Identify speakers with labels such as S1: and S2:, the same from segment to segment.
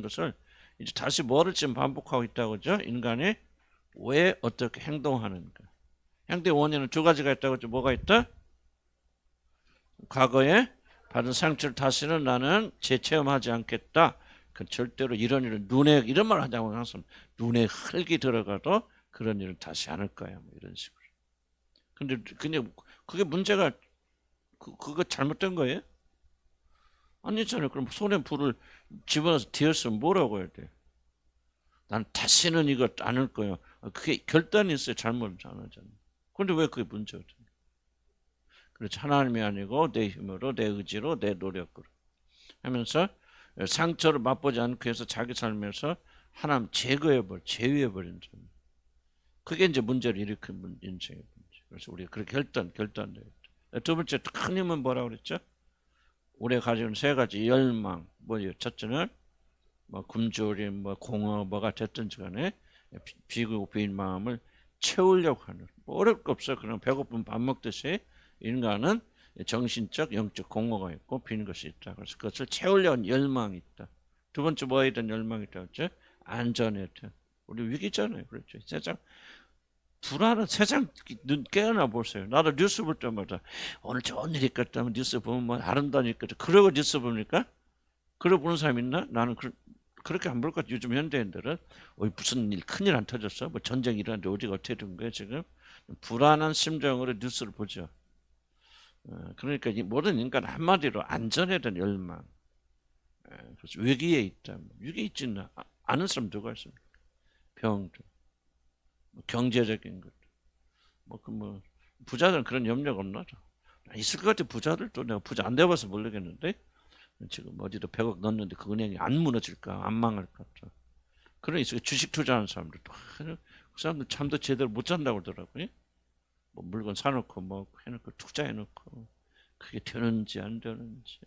S1: 것을 이제 다시 뭐를 지금 반복하고 있다고 그죠? 인간이 왜 어떻게 행동하는가. 행동의 원인은 두 가지가 있다고 그죠? 뭐가 있다? 과거에 받은 상처를 다시는 나는 재체험하지 않겠다. 그 절대로 이런 일은 눈에 이런 말 하자고 항상 눈에 흙이 들어가도 그런 일을 다시 안 할 거야. 뭐 이런 식으로. 근데 그냥 그게 문제가 그거 잘못된 거예요? 아니잖아요. 그럼 손에 불을 집어넣어서 뒤었으면 뭐라고 해야 돼? 난 다시는 이거 안 할 거야. 그게 결단이 있어요. 잘못 안 하잖아요. 그런데 왜 그게 문제가 돼? 그렇지. 하나님이 아니고 내 힘으로, 내 의지로, 내 노력으로 하면서 상처를 맛보지 않고 해서 자기 삶에서 하나님 제외해버린 점. 그게 이제 문제를 일으킨 인생의 문제. 그래서 우리가 그렇게 결단돼요. 두 번째 큰 힘은 뭐라고 그랬죠? 우리가 가지고 있는 세 가지 열망. 뭐예요? 첫째는 뭐 굶주림, 뭐 공허, 뭐가 됐든지 간에 비고 빈 마음을 채우려고 하는. 뭐 어려울 거 없어요. 그냥 배고픈 밥 먹듯이 인간은 정신적, 영적 공허가 있고 빈 것이 있다. 그래서 그것을 채우려는 열망이 있다. 두 번째 뭐에 대한 열망이 있다 그랬죠? 안전에 대한. 우리 위기잖아요. 그렇죠. 세상 불안한 세상 눈 깨어나 보세요. 나도 뉴스 볼 때마다 오늘 좋은 일이 있겠다면 뉴스 보면 뭐 아름다운 일이 있겠다. 그러고 뉴스 보니까 그러고 보는 사람 있나? 나는 그렇게 안 볼 것 같아. 요즘 현대인들은 무슨 일 큰일 안 터졌어? 뭐 전쟁 일어났는데 어디가 어떻게 된 거야 지금? 불안한 심정으로 뉴스를 보죠. 그러니까 이 모든 인간 한마디로 안전에 대한 열망. 그래서 위기에 있다. 위기에 있지는 않은 사람 누가 있습니까? 병도, 뭐 경제적인 것, 뭐 부자들은 그런 염려가 없나? 있을 것 같아. 부자들도 내가 부자 안 돼봐서 모르겠는데 지금 어디도 100억 넣었는데 그 은행이 안 무너질까, 안 망할까. 그런 있어요. 주식 투자하는 사람들도 그 사람들 잠도 제대로 못 잔다고 그러더라고요. 뭐 물건 사놓고 뭐 해놓고 투자해놓고 그게 되는지 안 되는지.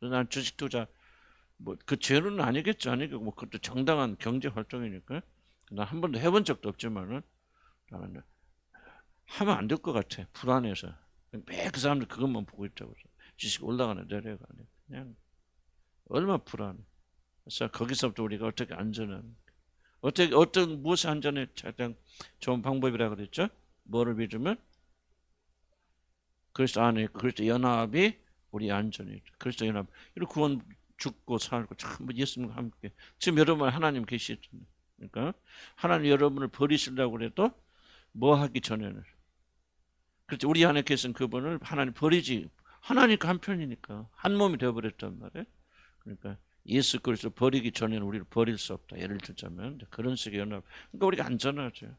S1: 난 주식 투자 뭐 그 죄는 아니겠죠. 아니고 뭐 그것도 정당한 경제 활동이니까. 난 한 번도 해본 적도 없지만은 나는 하면 안 될 것 같아. 불안해서. 매 그 사람들 그것만 보고 있다고. 주식 올라가네 내려가네. 그냥 얼마나 불안해. 그래서 거기서부터 우리가 어떻게 안전한 어떤 무엇이 안전에 가장 좋은 방법이라고 그랬죠? 뭐를 믿으면? 그리스도 안에 그리스도 연합이 우리 안전이죠. 그리스도 연합. 이렇게 구원 죽고 살고 참 예수님과 함께 지금 여러분 하나님 계시잖아요. 그러니까 하나님 여러분을 버리시려고 그래도 뭐 하기 전에는 그렇죠. 우리 안에 계신 그분을 하나님 버리지 하나님과 한 편이니까 한 몸이 되어버렸단 말이에요. 그러니까 예수 그리스도 버리기 전에는 우리를 버릴 수 없다. 예를 들자면 그런 식의 연합. 그러니까 우리가 안전하죠.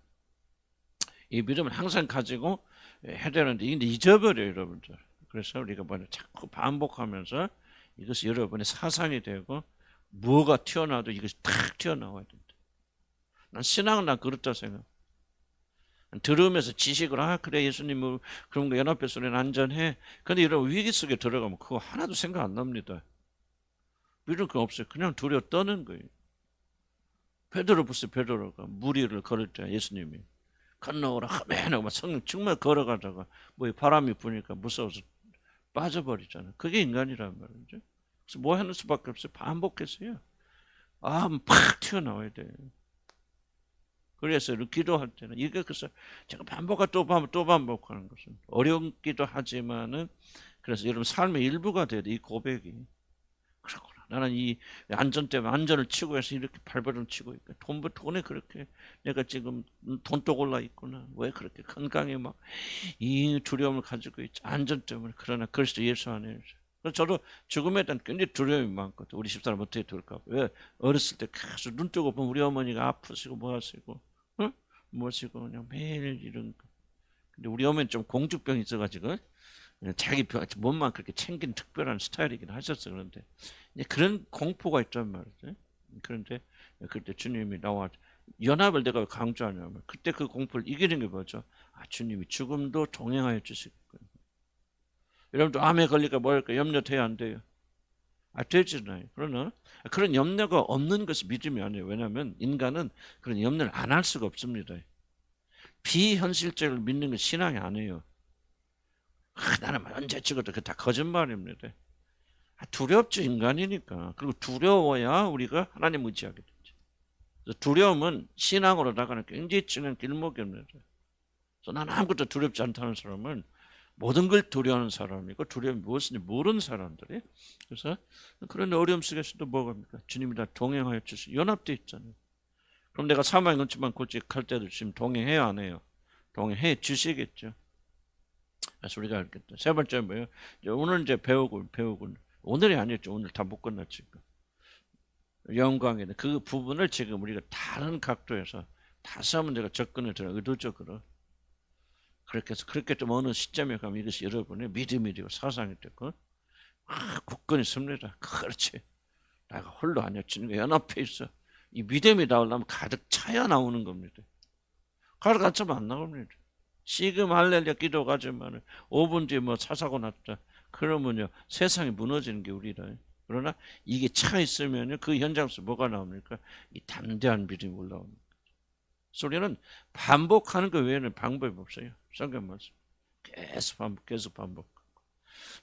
S1: 이 믿음을 항상 가지고 해야 되는데 잊어버려요, 여러분들. 그래서 우리가 뭐냐 자꾸 반복하면서 이것이 여러분의 사상이 되고 뭐가 튀어나와도 이것이 탁 튀어나와야 된다. 난 신앙은 난 그렇다 생각. 들으면서 지식을 그래 예수님 그런 거 연합해서 우리는 안전해. 근데 이런 위기 속에 들어가면 그거 하나도 생각 안 납니다. 믿음 그거 없어요. 그냥 두려워 떠는 거예요. 베드로 보세요. 베드로가 물 위를 걸을 때 예수님이 건너오라 하면 성령 정말 걸어가다가 뭐 바람이 부니까 무서워서 빠져버리잖아요. 그게 인간이란 말이죠. 그래서 뭐 하는 수밖에 없어요. 반복해서요. 팍 튀어나와야 돼요. 그래서 기도할 때는 이게 그래서 제가 반복하고 또 반복하는 것은 어렵기도 하지만은 그래서 여러분 삶의 일부가 돼야 돼. 이 고백이 그렇구나. 나는 이 안전 때문에 안전을 치고 해서 이렇게 발버둥 치고 있고 돈에 그렇게 내가 지금 돈독 올라 있구나. 왜 그렇게 건강에 막 이 두려움을 가지고 있지? 안전 때문에. 그러나 그리스도 예수 안에. 그래서 저도 죽음에 대한 굉장히 두려움이 많거든. 우리 집사람 어떻게 될까? 왜 어렸을 때 계속 눈 뜨고 보면 우리 어머니가 아프시고 뭐 하시고 뭐시고 그냥 매일 이런 거. 근데 우리 어머니는 좀 공주병이 있어가지고 자기 몸만 그렇게 챙긴 특별한 스타일이긴 하셨어. 그런데 그런 공포가 있단 말이죠. 그런데 그때 주님이 나와 연합을 내가 강조하냐면 그때 그 공포를 이기는 게 뭐죠? 주님이 죽음도 동행하여 주실 거예요. 여러분도 암에 걸릴까 뭐할까 염려돼야 안 돼요? 되지나요? 그러나 그런 염려가 없는 것이 믿음이 아니에요. 왜냐하면 인간은 그런 염려를 안 할 수가 없습니다. 비현실적을 믿는 건 신앙이 아니에요. 나는 언제 죽어도 그게 다 거짓말입니다. 두렵지, 인간이니까. 그리고 두려워야 우리가 하나님 의지하게 되죠. 그래서 두려움은 신앙으로 나가는 굉장히 중요한 길목입니다. 그래서 난 아무것도 두렵지 않다는 사람은 모든 걸 두려워하는 사람이고, 두려움이 무엇인지 모르는 사람들이. 그래서 그런 어려움 속에서도 뭐합니까? 주님이 다 동행하여 주시, 연합되어 있잖아요. 그럼 내가 사망의 눈치만 굵직할 때도 지금 동행해야 안 해요? 동행해 주시겠죠. 그래서 우리가 알겠다. 세 번째 뭐예요? 오늘 이제 배우고 오늘이 아니었죠. 오늘 다 못 끝났지. 영광에 그 부분을 지금 우리가 다른 각도에서 다시 한번 제가 접근을 들어 의도적으로 그렇게 해서 그렇게 좀 어느 시점에 가면 이것이 여러분의 믿음이 되고 사상이 되고 굳건히 섭니다. 그렇지. 내가 홀로 아니야. 주님과 연합해 있어. 이 믿음이 나오려면 가득 차야 나오는 겁니다. 가득 안 차면 안 나옵니다. 지금 할렐루야 기도가지만 5분 뒤에 뭐 사사고 났다. 그러면요 세상이 무너지는 게 우리라. 그러나 이게 차 있으면요 그 현장에서 뭐가 나옵니까? 이 담대한 믿음이 올라옵니다. 소리는 반복하는 것 외에는 방법이 없어요. 성경 말씀 계속 반복.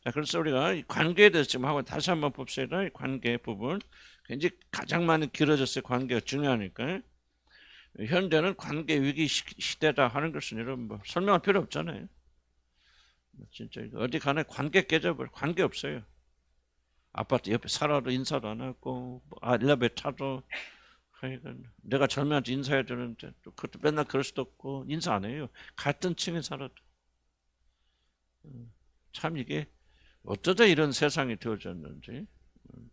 S1: 자, 그래서 우리가 이 관계에 대해서 지금 하고 다시 한번 봅시다. 이 관계 부분 굉장히 가장 많이 길어졌어요. 관계가 중요하니까. 현대는 관계 위기 시대다 하는 것은 여러분 뭐 설명할 필요 없잖아요. 진짜 어디 가나 관계 깨져버려. 관계 없어요. 아파트 옆에 살아도 인사도 안 하고 엘리베이터 타도 내가 젊은이한테 인사해야 되는데 그것도 맨날 그럴 수도 없고 인사 안 해요. 같은 층에 살아도. 참 이게 어쩌다 이런 세상이 되어졌는지.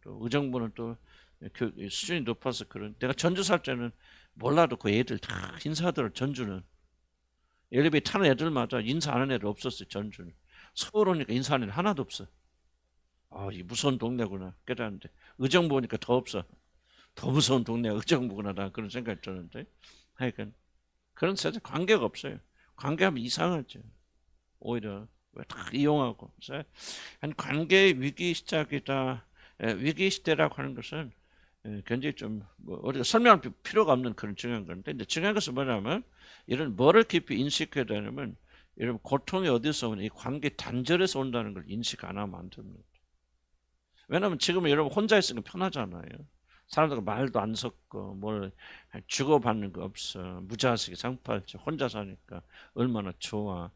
S1: 또 의정부는 또 수준이 높아서 그런. 내가 전주 살 때는 몰라도 그 애들 다 인사하더라고. 전주는 엘리베이터 타는 애들마다 인사하는 애들 없었어요. 전주는. 서울 오니까 인사하는 애들 하나도 없어. 이 무서운 동네구나 깨달았는데 의정부 오니까 더 없어. 더 무서운 동네가 의정부구나 나 그런 생각이 드는데 하여간 그런 세상 관계가 없어요. 관계하면 이상하죠. 오히려 다 이용하고. 그래서 한 관계 위기 시작이다. 위기 시대라고 하는 것은 굉장히 좀뭐 우리가 설명할 필요가 없는 그런 중요한 건데, 근데 중요한 것은 뭐냐면 이런 뭐를 깊이 인식해야 되냐면 이런 고통이 어디서 오냐, 이 관계 단절에서 온다는 걸 인식 안 하면 안 됩니다. 왜냐하면 지금 여러분 혼자 있으니까 편하잖아요. 사람들과 말도 안 섞고 뭘 주고받는 거 없어. 무자식이 상팔자 혼자 사니까 얼마나 좋아.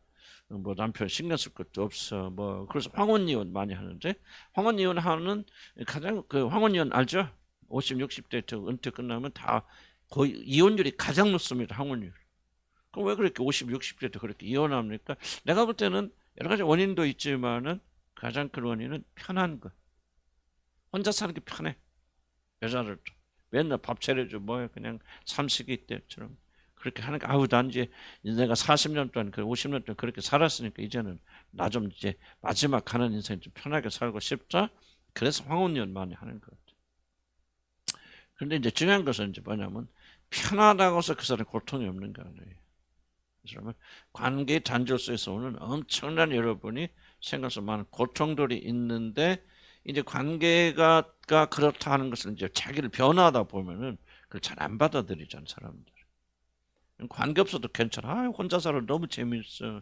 S1: 뭐 남편 신경 쓸 것도 없어. 뭐 그래서 황혼 이혼 많이 하는데, 황혼 이혼 하는 가장 그 황혼 이혼 알죠? 50, 60대 은퇴 끝나면 다 거의 이혼율이 가장 높습니다. 황혼율. 그럼 왜 그렇게 50, 60대 때 그렇게 이혼합니까? 내가 볼 때는 여러 가지 원인도 있지만은 가장 큰 원인은 편한 거. 혼자 사는 게 편해. 여자를 맨날 밥 차려줘 뭐야 그냥 삼식이 때처럼 그렇게 하는 거. 난 이제 내가 40년 동안 50년 동안 그렇게 살았으니까 이제는 나 좀 이제 마지막 가는 인생 좀 편하게 살고 싶다. 그래서 황혼이혼 많이 하는 것 같아. 그런데 이제 중요한 것은 이제 뭐냐면 편하다고 해서 그 사람 고통이 없는 거 아니에요. 그러면 관계 단절 속에서 오는 엄청난 여러분이 생각해서 많은 고통들이 있는데, 이제 관계가 그렇다 하는 것을 이제 자기를 변화하다 보면은 그걸 잘 안 받아들이잖아요, 사람들. 관계 없어도 괜찮아. 혼자 살아 너무 재밌어.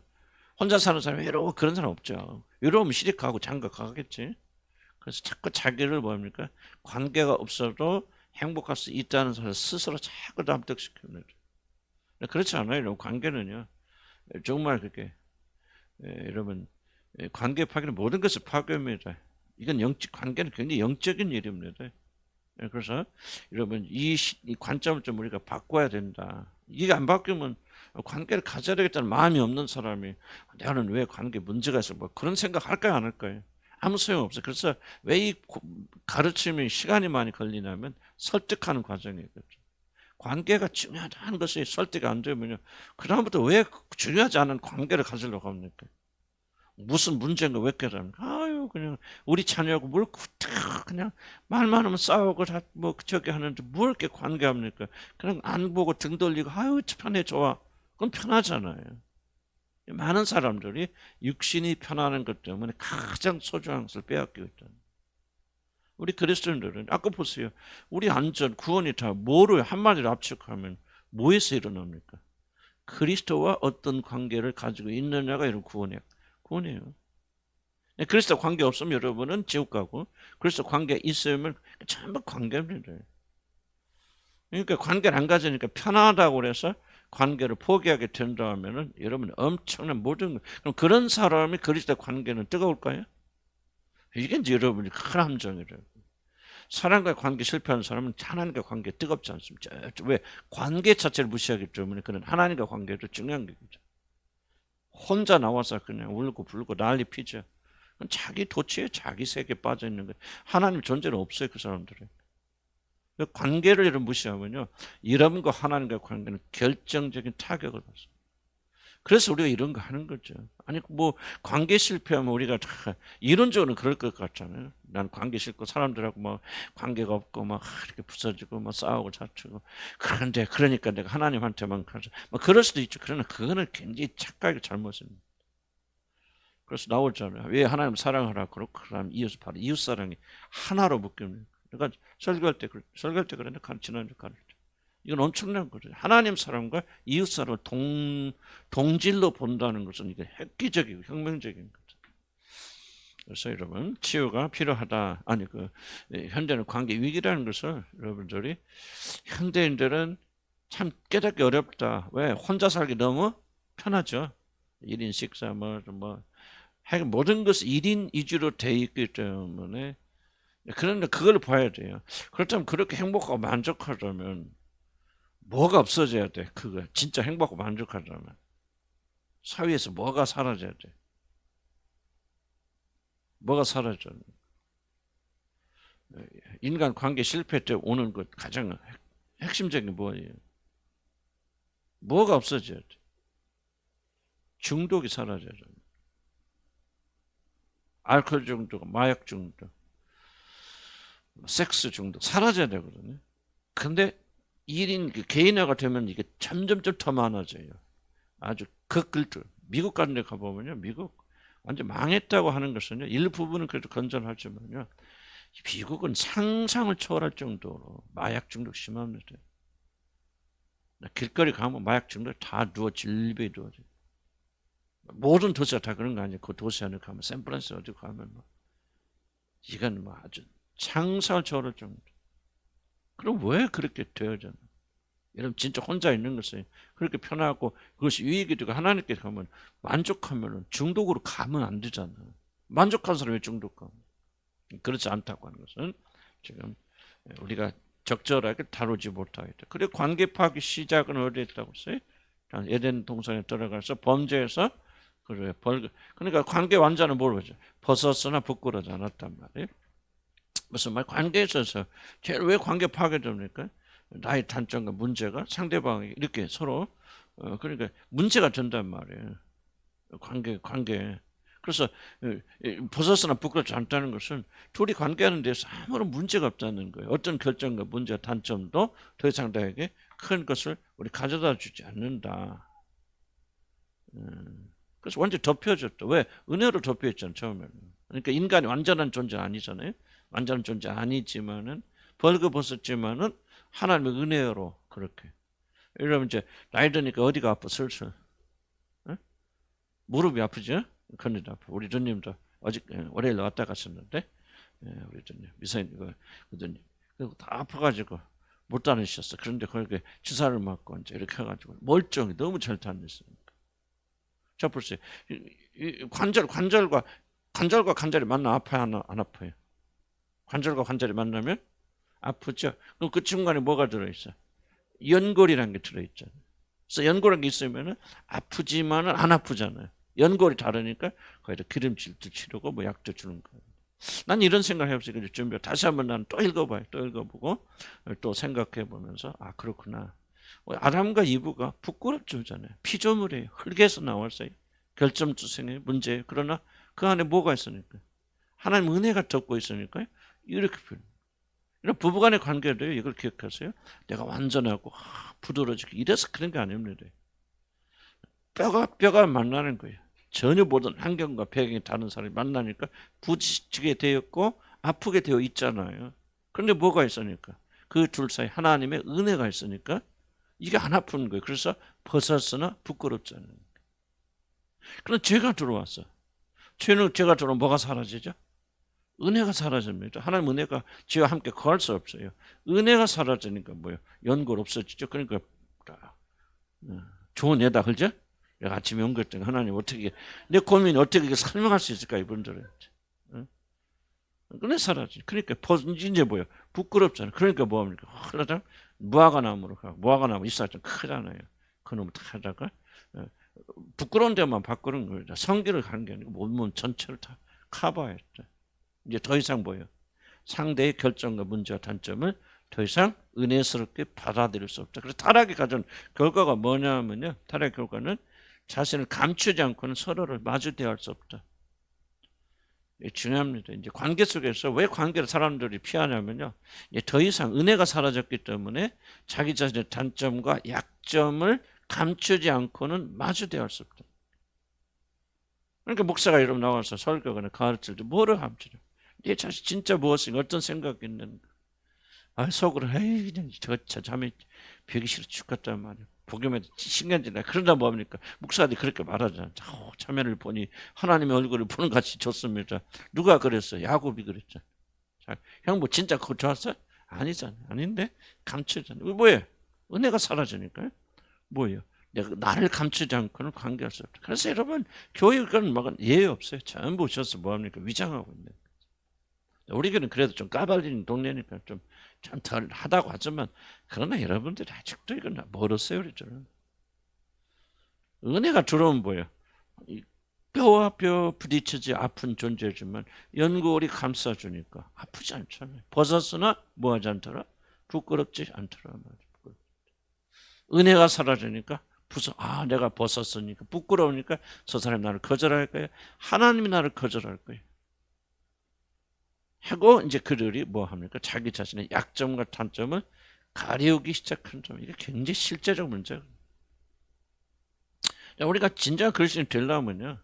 S1: 혼자 사는 사람 외로워. 그런 사람 없죠. 외로우면 시집가고 장가 가겠지. 그래서 자꾸 자기를 뭡니까? 관계가 없어도 행복할 수 있다는 사람 스스로 자꾸 납득시킵니다. 그렇지 않아요. 여러분. 관계는요. 정말 그렇게 여러분 관계 파괴는 모든 것을 파괴합니다. 이건 관계는 굉장히 영적인 일입니다. 그래서 여러분 이 관점을 좀 우리가 바꿔야 된다. 이게 안 바뀌면 관계를 가져야 되겠다는 마음이 없는 사람이 나는 왜 관계 문제가 있어 뭐 그런 생각 할까요 안 할까요? 아무 소용없어요. 그래서 왜 이 가르침이 시간이 많이 걸리냐면 설득하는 과정이거든요. 관계가 중요하다는 것이 설득이 안 되면요, 그다음부터 왜 중요하지 않은 관계를 가지려고 합니까? 무슨 문제인가 왜 깨달습니까? 그냥 우리 자녀하고 뭘 그냥 말만 하면 싸우고 뭐 저기 하는데 뭘 이렇게 관계합니까? 그냥 안 보고 등 돌리고 편해 좋아. 그건 편하잖아요. 많은 사람들이 육신이 편안한 것 때문에 가장 소중한 것을 빼앗기고 있다. 우리 그리스도인들은 아까 보세요. 우리 안전, 구원이 다 뭐로 한마디로 압축하면 뭐에서 일어납니까? 그리스도와 어떤 관계를 가지고 있느냐가 이런 구원이에요. 그리스도 관계 없으면 여러분은 지옥 가고, 그리스도 관계 있으면 전부 관계입니다. 그러니까 관계를 안 가지니까 편하다고 그래서 관계를 포기하게 된다 하면은 여러분 엄청난 모든 그럼 그런 사람이 그리스도 관계는 뜨거울까요? 이게 이제 여러분이 큰 함정이래요. 사람과 관계 실패하는 사람은 하나님과 관계 뜨겁지 않습니다. 왜? 관계 자체를 무시하기 때문에 그는 하나님과 관계도 중요한 거죠. 혼자 나와서 그냥 울고 불고 난리 피죠. 자기 도취에 자기 세계에 빠져 있는 거예요. 하나님 존재는 없어요, 그 사람들은. 관계를 여러분 무시하면요, 여러분과 하나님과 관계는 결정적인 타격을 받습니다. 그래서 우리가 이런 거 하는 거죠. 아니 뭐 관계 실패하면 우리가 이론적으로는 그럴 것 같잖아요. 난 관계 싫고 사람들하고 막 관계가 없고 막 이렇게 부서지고 막 싸우고 다투고 그런데 그러니까 내가 하나님한테만 가서 뭐 그럴 수도 있죠. 그러나 그거는 굉장히 착각이 잘못입니다. 그래서 나오잖아요. 왜 하나님 사랑하라 그러고 그러면 이웃 바로 이웃 사랑이 하나로 묶입니다. 그러니까 설교할 때 그랬는데 지난주 가르쳐. 이건 엄청난 거죠. 하나님 사람과 이웃 사람을 동질로 본다는 것은 이게 획기적이고 혁명적인 거죠. 그래서 여러분 치유가 필요하다. 아니 현대는 관계 위기라는 것을 여러분들이 현대인들은 참 깨닫기 어렵다. 왜? 혼자 살기 너무 편하죠. 1인 식사 모든 것이 1인 2주로 돼 있기 때문에 그런데 그걸 봐야 돼요. 그렇다면 그렇게 행복하고 만족하려면 뭐가 없어져야 돼? 그거 진짜 행복하고 만족하려면 사회에서 뭐가 사라져야 돼? 뭐가 사라져? 인간 관계 실패 때 오는 것 가장 핵심적인 뭐예요? 뭐가 없어져야 돼? 중독이 사라져야 돼. 알코올 중독, 마약 중독, 섹스 중독 사라져야 되거든요. 근데 1인 개인화가 되면 이게 점점점 더 많아져요. 아주 극글들. 미국 같은 데 가보면요. 미국 완전 망했다고 하는 것은요. 일부분은 그래도 건전하지만요. 미국은 상상을 초월할 정도로 마약 중독 심합니다. 길거리 가면 마약 중독 다 누워 질비에 누워져. 모든 도시가 다 그런 거 아니에요. 그 도시 안에 가면 샌프란시스코 어디 가면 이건 아주 상상을 초월할 정도. 그럼 왜 그렇게 되어져? 여러분 진짜 혼자 있는 것은 그렇게 편하고 그것이 유익이 되고 하나님께 가면 만족하면 중독으로 가면 안 되잖아요. 만족한 사람이 중독 가면. 그렇지 않다고 하는 것은 지금 우리가 적절하게 다루지 못하고 있다. 그리고 관계 파악의 시작은 어디에 있다고 했어요? 에덴 동산에 들어가서 범죄해서 그래 그러니까 관계 완전히 모르죠. 벗었으나 부끄러지 않았단 말이에요. 무슨 말? 관계에 있어서 제일 왜 관계 파괴됩니까? 나의 단점과 문제가 상대방이 이렇게 서로 그러니까 문제가 된단 말이에요. 관계. 그래서 벗었으나 부끄럽지 않다는 것은 둘이 관계하는 데서 아무런 문제가 없다는 거예요. 어떤 결정과 문제, 단점도 더 이상 나에게 큰 것을 우리 가져다 주지 않는다. 그래서 완전히 덮여졌다. 왜? 은혜로 덮여있잖아요. 처음에는. 그러니까 인간이 완전한 존재 아니잖아요. 완전한 존재 아니지만은 벌거벗었지만은 하나님의 은혜로 그렇게. 여러분 이제 나이 드니까 어디가 아파 슬슬. 에? 무릎이 아프죠? 근육도 아파. 우리 누님도 어제 월요일 왔다 갔었는데 우리 누님 미사님 그더니 다 아파가지고 못 다니셨어. 그런데 거기에 주사를 맞고 이제 이렇게 해가지고 멀쩡히 너무 잘 다녔어요. 자 보세요. 관절과 관절이 만나 아파요 안 아파요? 관절과 관절이 만나면 아프죠. 그럼 그 중간에 뭐가 들어있어? 연골이라는 게 들어있잖아요. 그래서 연골이라는 게 있으면 아프지만은 안 아프잖아요. 연골이 다르니까 거기다 기름칠도 치르고 뭐 약도 주는 거예요. 난 이런 생각을 해봤어요. 준비 다시 한번 난 또 읽어봐요. 또 읽어보고 또 생각해 보면서 아 그렇구나. 아담과 이브가 부끄럽잖아요. 피조물이에요. 흙에서 나왔어요. 결점투성의 문제예요. 그러나 그 안에 뭐가 있으니까 하나님 은혜가 덮고 있으니까요. 이렇게 표현. 이런 부부간의 관계도요. 이걸 기억하세요. 내가 완전하고 부드러워지고 이래서 그런 게 아닙니다. 뼈가 만나는 거예요. 전혀 모든 환경과 배경이 다른 사람이 만나니까 부딪히게 되었고 아프게 되어 있잖아요. 그런데 뭐가 있으니까 그 둘 사이 하나님의 은혜가 있으니까 이게 안 아픈 거예요. 그래서 벗었으나 부끄럽지 않은 거예요. 그럼 죄가 들어왔어. 죄는 죄가 들어오면 뭐가 사라지죠? 은혜가 사라집니다. 하나님 은혜가 죄와 함께 거할 수 없어요. 은혜가 사라지니까 뭐요? 연골 없어지죠. 그러니까 좋은 예다, 그죠? 내가 아침에 온 것 때문에 하나님 어떻게 내 고민 어떻게 설명할 수 있을까 이분들은. 은혜 사라지. 그러니까 이제 뭐요? 부끄럽잖아요. 그러니까 뭐합니까? 흘러다 무화과나무로 가고 무화과나무 잎사귀 좀 크잖아요. 그놈을 다 하다가 부끄러운 데만 바꾸는 거예요. 성기를 가는 게 아니고 몸 전체를 다 커버했죠. 이제 더 이상 뭐예요? 상대의 결정과 문제와 단점을 더 이상 은혜스럽게 받아들일 수 없다. 그래서 타락이 가져온 결과가 뭐냐면요. 타락의 결과는 자신을 감추지 않고는 서로를 마주 대할 수 없다. 중요합니다. 이제 관계 속에서 왜 관계를 사람들이 피하냐면요. 이제 더 이상 은혜가 사라졌기 때문에 자기 자신의 단점과 약점을 감추지 않고는 마주 대할 수 없다. 그러니까 목사가 이러면 나와서 설교거나 가르칠 때 뭐를 감추죠? 내 자신 진짜 무엇인가 어떤 생각이 있는가? 속으로 에이 그냥 저 잠이 벽이 싫어 죽겠단 말이야. 복음에 신경질나. 그러다 뭐합니까? 목사들이 그렇게 말하잖아. 참여를 보니 하나님의 얼굴을 보는 같이 좋습니다. 누가 그랬어? 야곱이 그랬죠. 형 뭐 진짜 그거 좋았어? 아니잖아. 아닌데 감추잖아. 뭐예요? 은혜가 사라지니까요. 뭐예요? 내가 나를 감추지 않고는 관계할 수 없다. 그래서 여러분 교육은 막 예의 없어요. 전부 오셔서 뭐합니까? 위장하고 있는. 우리 교는 그래도 좀 까발리는 동네니까 좀 덜 하다고 하지만 그러나 여러분들이 아직도 이건 멀었어요. 우리처럼. 은혜가 들어오면 뭐예요? 뼈와 뼈 부딪히지 아픈 존재지만 연골이 감싸주니까 아프지 않잖아요. 벗었으나 뭐하지 않더라? 부끄럽지 않더라. 은혜가 사라지니까 내가 벗었으니까 부끄러우니까 저 사람이 나를 거절할 거예요. 하나님이 나를 거절할 거예요. 하고 이제 그들이 뭐 합니까? 자기 자신의 약점과 단점을 가리우기 시작한 점. 이게 굉장히 실제적 문제예요. 우리가 진짜 그리스도인이 되려면요.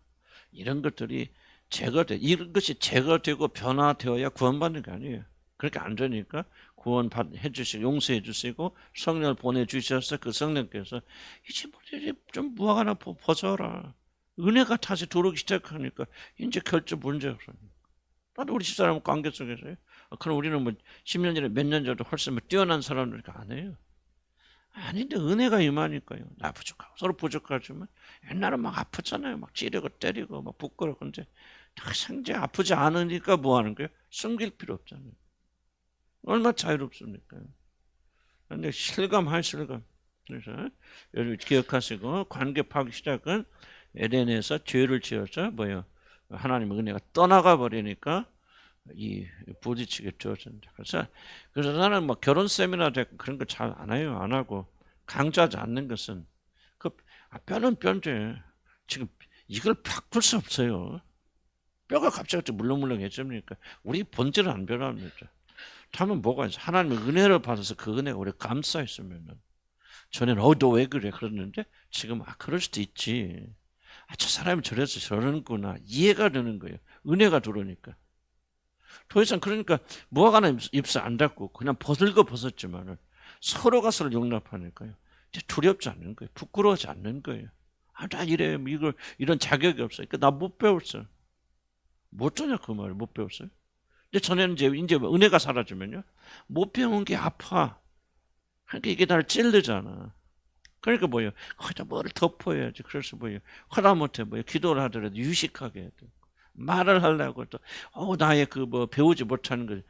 S1: 이런 것들이 제거돼. 이런 것이 제거되고 변화되어야 구원받는 게 아니에요. 그렇게 안 되니까 구원해 주시고 용서해 주시고 성령을 보내주셔서 그 성령께서 이제 좀 무화과 하나 벗어라. 은혜가 다시 들어오기 시작하니까 이제 결정 문제 없어요. 나도 우리 집사람 관계 속에서요. 그럼 우리는 뭐 10년 전에 몇 년 전에 훨씬 뛰어난 사람들이니까 안 해요. 아닌데 은혜가 임하니까요. 나 부족하고 서로 부족하지만 옛날에 막 아프잖아요. 막 찌르고 때리고 막 부끄러워. 근데 생제 아프지 않으니까 뭐 하는 거예요? 숨길 필요 없잖아요. 얼마나 자유롭습니까? 근데 실감. 그래서 여러분 기억하시고 관계 파괴 시작은 에덴에서 죄를 지어서 뭐요? 하나님의 은혜가 떠나가 버리니까 이 부딪히게 되어진다. 그래서 나는 뭐 결혼 세미나 그런 거 잘 안 해요. 안 하고 강조하지 않는 것은 뼈는 뼈인데 지금 이걸 바꿀 수 없어요. 뼈가 갑자기 물렁물렁해집니까? 우리 본질은 안 변합니다. 다만 뭐가 있어? 하나님의 은혜를 받아서 그 은혜가 우리 감싸 있으면 전에는 너 왜 그래? 그랬는데 지금 그럴 수도 있지. 저 사람이 저래서 저러는구나. 이해가 되는 거예요. 은혜가 들어오니까. 더 이상 그러니까 무화과는 잎을 안 닫고 그냥 벗었지만 서로가 서로 용납하니까요. 이제 두렵지 않는 거예요. 부끄러워하지 않는 거예요. 나 이래 이런 자격이 없어요. 그러니까 나 못 배웠어. 못 전냐 그 말을 못 배웠어요. 근데 전에는 이제 은혜가 사라지면요. 못 배운 게 아파. 그러니까 이게 나를 찔르잖아. 그러니까 뭐예요? 거기다 뭐를 덮어야지. 그래서 뭐예요? 하다못해 뭐예요? 기도를 하더라도 유식하게 해야 돼. 말을 하려고 또 나의 배우지 못하는 거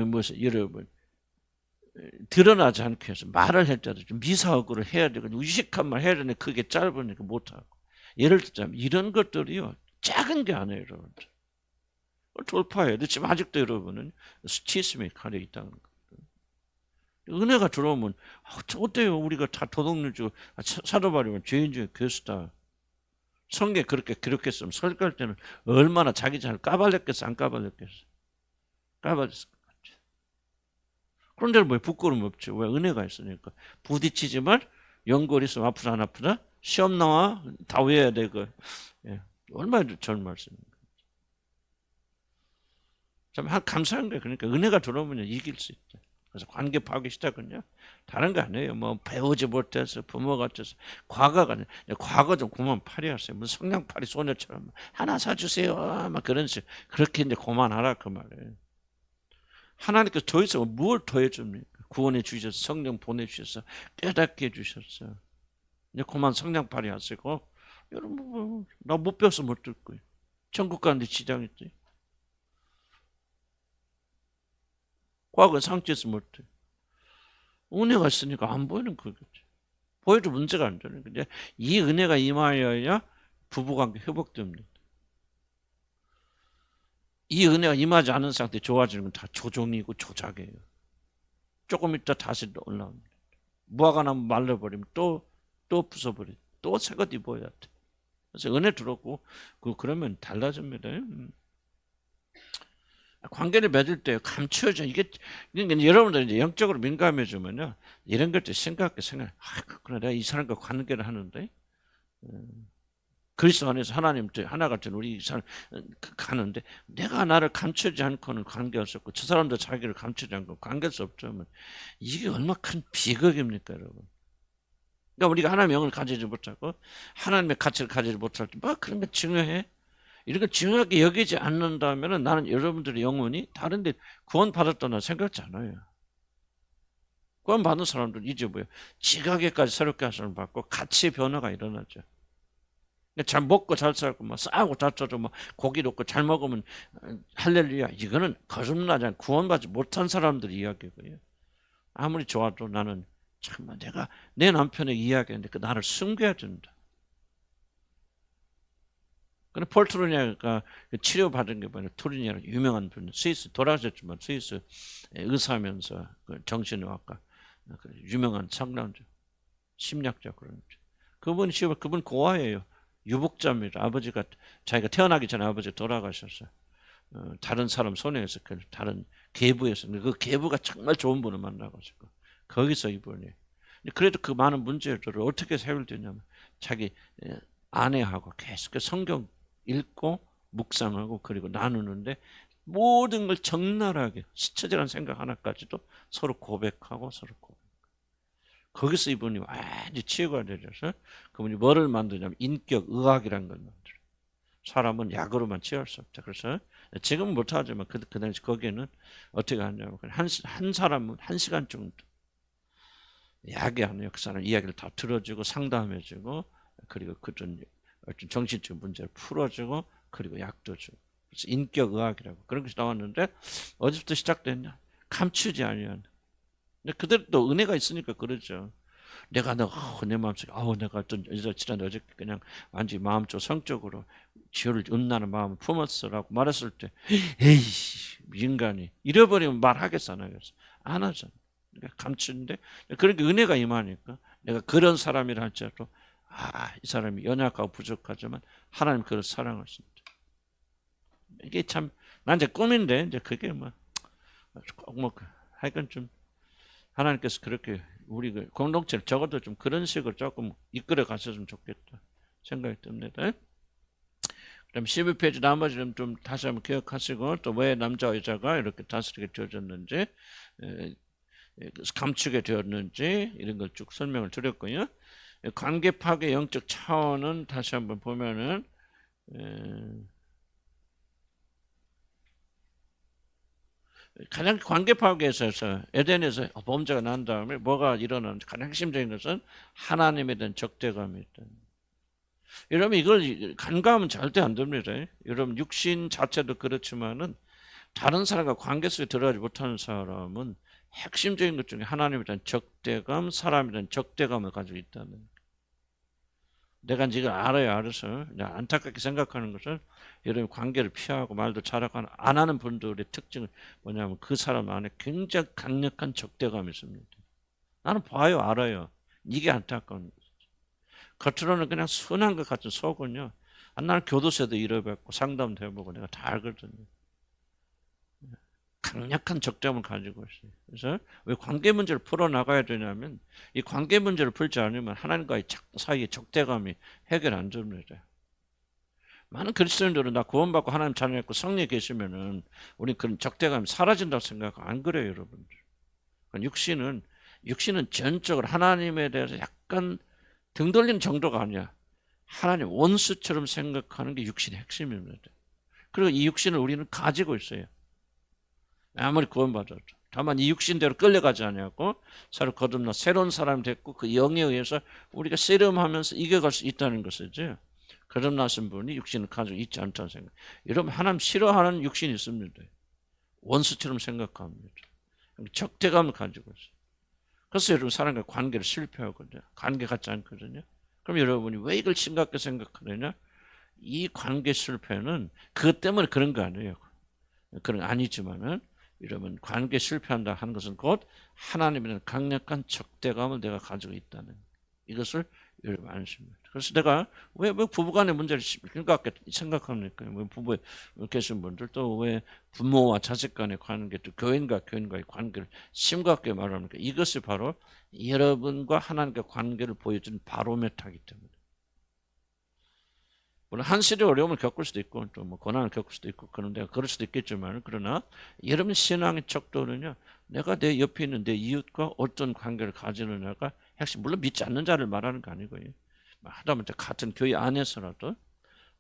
S1: 무슨 여러분 드러나지 않게 해서 말을 할 때도 좀 미사하고를 해야 되고 유식한 말 해야 되는데 그게 짧으니까 못하고. 예를 들자면 이런 것들이요. 작은 게 아니에요, 여러분들. 돌파해야 돼. 지금 아직도 여러분은 스치스미 가려 있다는 거. 은혜가 들어오면 어때요? 우리가 다 도둑질 주고 사도 바울은 죄인 중에 괴수다. 성경에 그렇게 기록했으면 설교할 때는 얼마나 자기 자신을 까발렸겠어? 안 까발렸겠어? 까발렸을 것 같죠. 그런데 왜 부끄러움 없죠? 왜? 은혜가 있으니까. 부딪히지만 연골이 있으면 아프다 안 아프다? 시험 나와 다 외워야 되고. 예. 얼마나 좋은 말씀입니까? 참 감사한 거예요. 그러니까 은혜가 들어오면 이길 수 있다. 그래서 관계 파괴 시작은요. 다른 거 아니에요. 뭐 배우지 못해서 부모가 어째서 과거가 아니에요. 과거 좀 그만 파리하세요. 무슨 성냥팔이 소녀처럼 하나 사주세요. 막 그런 식 그렇게 이제 그만하라 그 말이에요. 하나님께서 더 이상 뭘 더 해줍니까? 구원해 주셔서 성령 보내주셔서 깨닫게 해주셨어요. 이제 그만 성냥팔이 하시고 여러분 나 못 배워서 못 들 거예요. 천국 가는데 지장 있지. 과거에 상처에서 못 돼. 은혜가 있으니까 안 보이는 거겠지. 보여도 문제가 안 되는 거죠. 이 은혜가 임하여야 부부관계 회복됩니다. 이 은혜가 임하지 않은 상태 좋아지는 건 다 조종이고 조작이에요. 조금 있다 다시 올라옵니다. 무화과 나무 말라버리면 또 부숴버려. 또 새것 입어야 돼. 그래서 은혜 들었고 그러면 달라집니다. 관계를 맺을 때 감추어져 이게 여러분들 이제 영적으로 민감해지면요 이런 것들 생각해 그래 내가 이 사람과 관계를 하는데 그리스도 안에서 하나님 하나 같은 우리 이 사람 가는데 내가 나를 감추지 않고는 관계할 수 없고 저 사람도 자기를 감추지 않고 관계할 수 없다면 이게 얼마나 큰 비극입니까 여러분. 그러니까 우리가 하나님의 영을 가지지 못하고 하나님의 가치를 가지지 못할 때 뭐 그런 게 중요해? 이런 걸 중요하게 여기지 않는다면 나는 여러분들의 영혼이 다른 데 구원받았다는 생각지 않아요. 구원받은 사람들 이제 뭐예요? 지각에까지 새롭게 하시는 받고 가치 변화가 일어나죠. 잘 먹고 잘 살고 뭐 싸우고 다퉈도 뭐 고기 넣고 잘 먹으면 할렐루야. 이거는 거듭나지 않고 구원받지 못한 사람들 이야기고요. 아무리 좋아도 나는 정말 내가 내 남편의 이야기인데 그 나를 숨겨야 된다. 근데 폴 트루니아가 치료받은 게 뭐냐? 트루니아는 유명한 분, 스위스 돌아가셨지만 스위스 의사면서 정신의학과 유명한 상담자, 심리학자 그런 그분 그분 고아예요. 유복자입니다. 아버지가 자기가 태어나기 전에 아버지 돌아가셨어요. 다른 사람 손에서 다른 계부에서 그 계부가 정말 좋은 분을 만나가지고 거기서 이분이 그래도 그 많은 문제들을 어떻게 해결되냐면 자기 아내하고 계속 성경 읽고 묵상하고 그리고 나누는데 모든 걸 적나라하게 스쳐지라는 생각 하나까지도 서로 고백하고 서로 거기서 이분이 완전히 치유가 되셔서 그분이 뭐를 만드냐면 인격의학이라는 걸 만들어요. 사람은 약으로만 치유할 수 없다. 그래서 지금은 못하지만 그 당시 거기에는 어떻게 하냐면 한 사람은 1시간 정도 약이 아니에요. 그 사람 이야기를 다 들어주고 상담해주고 그리고 그런 정신적 문제를 풀어주고 그리고 약도 주고 그래서 인격의학이라고 그런 것이 나왔는데 어디부터 시작됐냐? 감추지 아니한. 근데 그대로 또 은혜가 있으니까 그러죠. 내가 내 마음속에 내가 어떤 지난 어저께 그냥 완전히 마음적 성적으로 지혈을 음나는 마음을 품었어라고 말했을 때 에이 인간이 잃어버리면 말하겠어 안 하겠어? 안 하잖아. 그러니까 감추는데 그러니까 은혜가 임하니까 내가 그런 사람이라 할지라도 이 사람이 연약하고 부족하지만 하나님 그를 사랑하신다. 이게 참 난 이제 꿈인데 이제 그게 뭐 하여간 좀 하나님께서 그렇게 우리 공동체를 적어도 좀 그런 식으로 조금 이끌어 가셨으면 좋겠다 생각이 듭니다. 그럼 12페이지 나머지는 좀 다시 한번 기억하시고 또 왜 남자 여자가 이렇게 다스리게 되어졌는지 감추게 되었는지 이런 걸 쭉 설명을 드렸고요. 관계 파괴 영적 차원은 다시 한번 보면은 가장 관계 파괴에서 에덴에서 범죄가 난 다음에 뭐가 일어나는지 가장 핵심적인 것은 하나님에 대한 적대감이 있다. 여러분 이걸 간과하면 절대 안 됩니다. 여러분 육신 자체도 그렇지만은 다른 사람과 관계 속에 들어가지 못하는 사람은 핵심적인 것 중에 하나님에 대한 적대감, 사람에 대한 적대감을 가지고 있다는. 내가 이걸 알아서 안타깝게 생각하는 것은 여러분 관계를 피하고 말도 잘하고 안 하는 분들의 특징은 뭐냐면 그 사람 안에 굉장히 강력한 적대감이 있습니다. 나는 봐요, 알아요. 이게 안타까운 거죠. 겉으로는 그냥 순한 것 같은 속은요. 나는 교도소에도 잃어봤고 상담도 해보고 내가 다 알거든요. 강력한 적대감을 가지고 있어요. 그래서 왜 관계 문제를 풀어나가야 되냐면 이 관계 문제를 풀지 않으면 하나님과의 사이의 적대감이 해결 안 됩니다. 많은 그리스도인들은 나 구원받고 하나님 자녀였고 성령에 계시면은 우리 그런 적대감이 사라진다고 생각하고 안 그래요, 여러분들. 육신은 전적으로 하나님에 대해서 약간 등 돌리는 정도가 아니야. 하나님 원수처럼 생각하는 게 육신의 핵심입니다. 그리고 이 육신을 우리는 가지고 있어요. 아무리 구원받아도. 다만 이 육신대로 끌려가지 않냐고 서로 거듭나 새로운 사람이 됐고 그 영에 의해서 우리가 씨름하면서 이겨갈 수 있다는 것이죠. 거듭나신 분이 육신을 가지고 있지 않다는 생각. 여러분 하나님 싫어하는 육신이 있습니다. 원수처럼 생각합니다. 적대감을 가지고 있어요. 그래서 여러분 사람과 관계를 실패하거든요. 관계 같지 않거든요. 그럼 여러분이 왜 이걸 심각하게 생각하느냐? 이 관계 실패는 그것 때문에 그런 거 아니에요. 그런 거 아니지만은 여러분 관계 실패한다 하는 것은 곧 하나님에 대한 강력한 적대감을 내가 가지고 있다는 이것을 여러분 안심합니다. 그래서 내가 왜 부부간의 문제를 심각하게 생각합니까? 왜 부부에 계신 분들 또 왜 부모와 자식 간의 관계 또 교인과 교인과의 관계를 심각하게 말합니까? 이것이 바로 여러분과 하나님과 관계를 보여주는 바로메타이기 때문에. 물론 한시대 어려움을 겪을 수도 있고 또 뭐 고난을 겪을 수도 있고 그런데 그럴 수도 있겠지만 그러나 여러분 신앙의 척도는요. 내가 내 옆에 있는 내 이웃과 어떤 관계를 가지느냐가 핵심. 물론 믿지 않는 자를 말하는 거 아니고요. 하다못해 같은 교회 안에서라도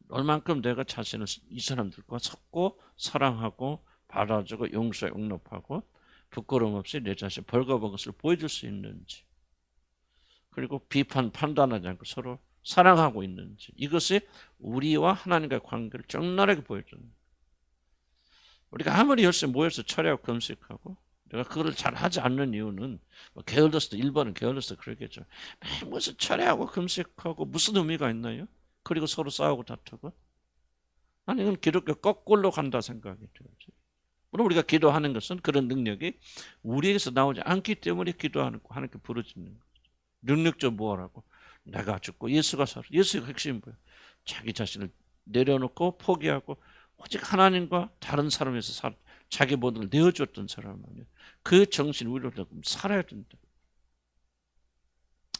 S1: 얼만큼 내가 자신을 이 사람들과 섞고 사랑하고 받아주고 용서에 용납하고 부끄러움 없이 내 자신 벌거벗은 것을 보여줄 수 있는지 그리고 비판 판단하지 않고 서로 사랑하고 있는지 이것이 우리와 하나님과의 관계를 적나라하게 보여주는 거예요. 우리가 아무리 열심히 모여서 철회하고 금식하고 내가 그걸 잘 하지 않는 이유는 뭐 게을러서도 일본은 게을러서 그러겠죠. 무슨 철회하고 금식하고 무슨 의미가 있나요? 그리고 서로 싸우고 다투고 아니 이건 기독교 거꾸로 간다 생각이 들죠. 물론 우리가 기도하는 것은 그런 능력이 우리에게서 나오지 않기 때문에 기도하는 거 하나님께 부르짖는 거죠. 능력적 무엇하고 내가 죽고 예수가 살아. 예수가 핵심이 뭐예요? 자기 자신을 내려놓고 포기하고 오직 하나님과 다른 사람에서 자기 모든 걸 내어줬던 사람 아니에요. 그 정신 우리로 살아야 된다.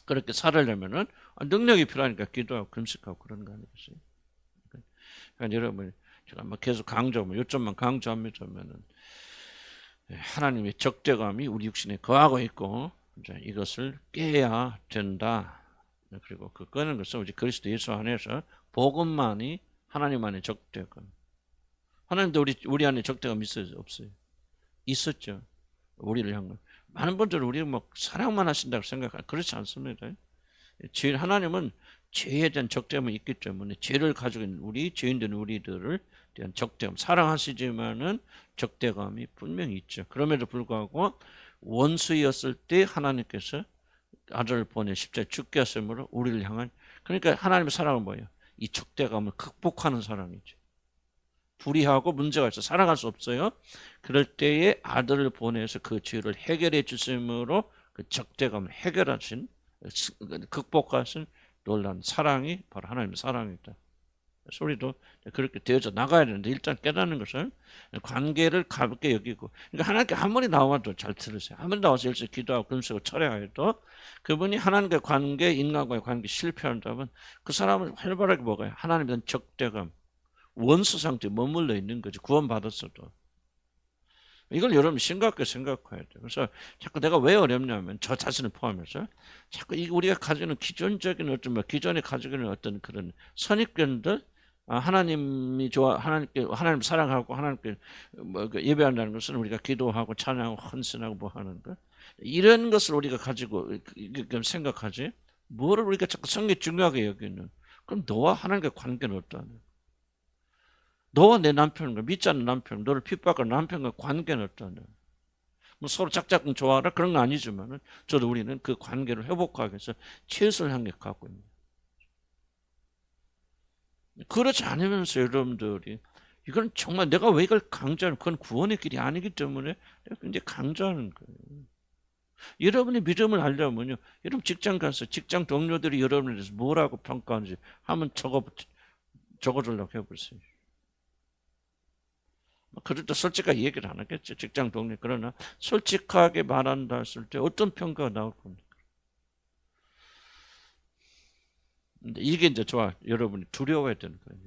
S1: 그렇게 살으려면은 능력이 필요하니까 기도하고 금식하고 그런 거 아니겠어요? 그러니까 여러분 제가 뭐 계속 강조하면 요점만 강조합니다면은 하나님의 적대감이 우리 육신에 거하고 있고 이것을 깨야 된다. 그리고 그 끄는 것은 우리 그리스도 예수 안에서 복음만이 하나님 안에 적대감. 하나님도 우리 안에 적대감 있어요, 없어요? 있었죠. 우리를 향한. 많은 분들은 우리를 뭐 사랑만 하신다고 생각하는 그렇지 않습니다. 하나님은 죄에 대한 적대감이 있기 때문에 죄를 가지고 있는 우리 죄인된 우리들을 대한 적대감 사랑하시지만은 적대감이 분명히 있죠. 그럼에도 불구하고 원수였을 때 하나님께서 아들을 보내 십자가에 죽게 하심으로 우리를 향한 그러니까 하나님의 사랑은 뭐예요? 이 적대감을 극복하는 사랑이죠. 불의하고 문제가 있어 살아갈 수 없어요. 그럴 때에 아들을 보내서 그 죄를 해결해 주심으로 그 적대감을 해결하신 극복하신 놀라운 사랑이 바로 하나님의 사랑이다. 그래서 우리도 그렇게 되어져 나가야 되는데 일단 깨닫는 것은 관계를 가볍게 여기고 그러니까 하나님께 아무리 나와도 잘 들으세요. 아무리 나와서 열심히 기도하고 금식하고 철회해도 그분이 하나님과의 관계 인간과의 관계 실패한다면 그 사람은 활발하게 먹어요. 하나님에 대한 적대감 원수 상태에 머물러 있는 거지 구원받았어도. 이걸 여러분 심각하게 생각해야 돼요. 그래서 자꾸 내가 왜 어렵냐면 저 자신을 포함해서 자꾸 우리가 가지고 있는 기존적인 어떤 뭐 기존에 가지고 있는 어떤 그런 선입견들 하나님이 좋아 하나님 사랑하고 하나님께 뭐 예배한다는 것은 우리가 기도하고 찬양하고 헌신하고 뭐 하는 거 이런 것을 우리가 가지고 생각하지 뭐를 우리가 자꾸 성경이 중요하게 여기는 그럼 너와 하나님과의 관계는 어떠하냐? 너와 내 남편과 믿지 않는 남편, 너를 핍박하는 남편과 관계는 어떠냐? 뭐 서로 짝짝꿍 좋아하라 그런 거 아니지만은 저도 우리는 그 관계를 회복하기 위해서 최선을 향해 가고 있는. 그렇지 않으면서 여러분들이 이건 정말 내가 왜 이걸 강조하는 그건 구원의 길이 아니기 때문에 내가 굉장히 강조하는 거예요. 여러분이 믿음을 알려면요, 여러분 직장 가서 직장 동료들이 여러분에 대해서 뭐라고 평가하는지 한번 적어주려고 해보세요. 그래도 솔직하게 얘기를 안 하겠죠. 직장 동료. 그러나 솔직하게 말한다 했을 때 어떤 평가가 나올 겁니까? 근데 이게 이제 여러분이 두려워야 되는 거예요.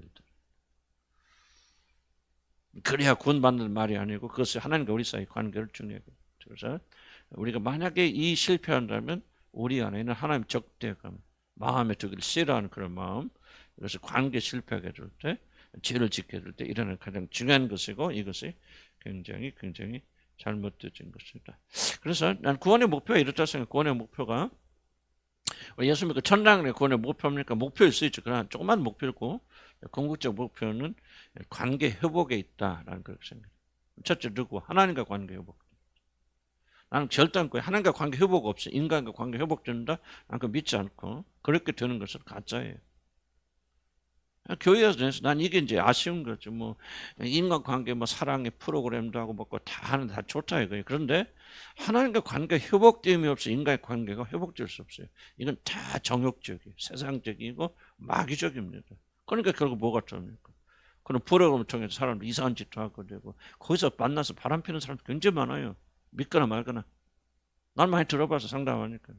S1: 그래야 구원받는 말이 아니고 그것이 하나님과 우리 사이 관계를 중요하게. 그래서 우리가 만약에 이 실패한다면 우리 안에는 하나님 적대감, 마음에 두기를 싫어하는 그런 마음, 이것을 관계 실패하게 해줄 때, 죄를 짓게 해줄 때 일어나는 가장 중요한 것이고 이것이 굉장히 잘못되어진 것이다. 그래서 난 구원의 목표가 이렇다 생각해. 구원의 목표가 예수 믿고 천당의 구원의 목표입니까? 목표일 수 있죠. 그러나 조그만 목표고 궁극적 목표는 관계 회복에 있다라는 그렇게 생각해요. 첫째 누구? 하나님과 관계 회복. 나는 절대 않고 하나님과 관계 회복 없어. 인간과 관계 회복된다? 난 그거 믿지 않고 그렇게 되는 것은 가짜예요. 교회에서 난 이게 이제 아쉬운 거죠. 뭐 인간관계 뭐 사랑의 프로그램도 하고 먹고 다 하는 다 좋다 이거예요. 그런데 하나님과 관계 회복됨이 없어 인간의 관계가 회복될 수 없어요. 이건 다 정욕적이에요. 세상적이고 마귀적입니다. 그러니까 결국 뭐가 됩니까? 그런 프로그램을 통해서 사람들 이상한 짓도 하고 되고 거기서 만나서 바람 피는 사람도 굉장히 많아요. 믿거나 말거나. 난 많이 들어봐서 상담하니까.